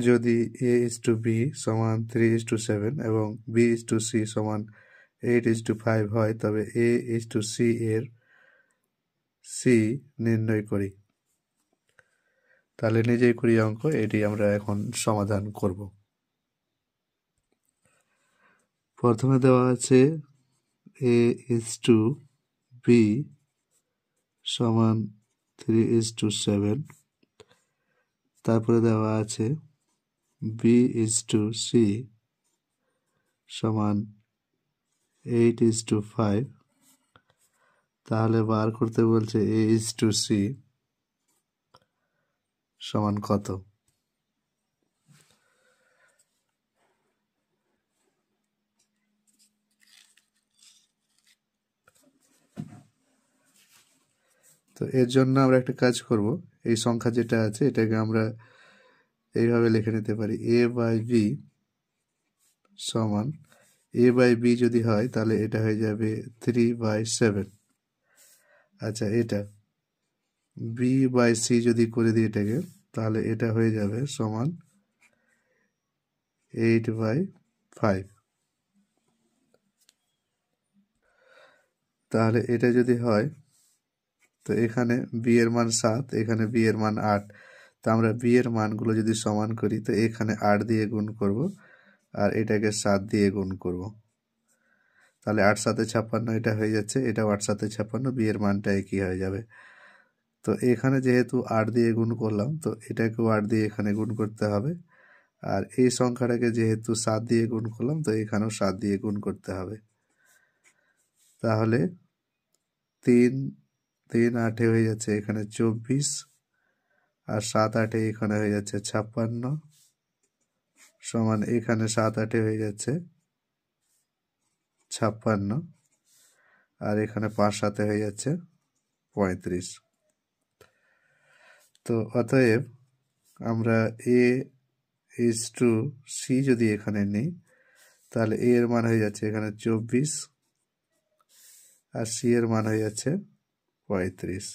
যদি a:b সমান 3:7 এবং b:c সমান 8:5 হয় তবে a:c এর c নির্ণয় করি। তাহলে নিজেই করি অঙ্ক, এটি আমরা এখন সমাধান করব। প্রথমে দেওয়া আছে a:b সমান 3:7, তারপরে দেওয়া আছে b:c সমান 8:5। তাহলে বার করতে বলছে a:c সমান কত। তো এর জন্য আমরা একটা কাজ করব, এই সংখ্যা যেটা আছে এটাকে আমরা এইভাবে লিখে নিতে পারি a/b সমান a/b যদি হয় তাহলে এটা হয়ে যাবে 3/7। আচ্ছা, এটা b/c যদি করে দিই এটাকে, তাহলে এটা হয়ে যাবে সমান 8/5। তাহলে এটা যদি হয় তো এখানে b এর মান 7, এখানে b এর মান 8। তো আমরা b এর মানগুলো যদি সমান করি তো এখানে 8 দিয়ে গুণ করব আর এটাকে 7 দিয়ে গুণ করব। তাহলে 8 7 56 এটা হয়ে যাচ্ছে, এটাও 8 7 56, b এর মানটা একই হয়ে যাবে। তো এখানে যেহেতু 8 দিয়ে গুণ করলাম তো এটাকেও 8 দিয়ে এখানে গুণ করতে হবে, আর এই সংখ্যাটাকে যেহেতু 7 দিয়ে গুণ করলাম তো এখানেও 7 দিয়ে গুণ করতে হবে। তাহলে 3 3 8 হয়ে যাচ্ছে এখানে 24, আর 7 8 এখানে হয়ে যাচ্ছে 56 সমান এখানে 7 8 হয়ে যাচ্ছে 56, আর এখানে 5 7 হয়ে যাচ্ছে 35। তো অতএব আমরা a:c যদি এখানে নিই তাহলে a এর মান হয়ে যাচ্ছে এখানে 24 আর c এর মান হয়ে যাচ্ছে 35।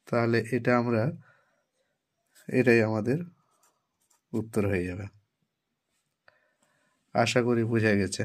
তাহলে এটাই আমাদের উত্তর হয়ে যাবে। আশা করি বোঝা গেছে।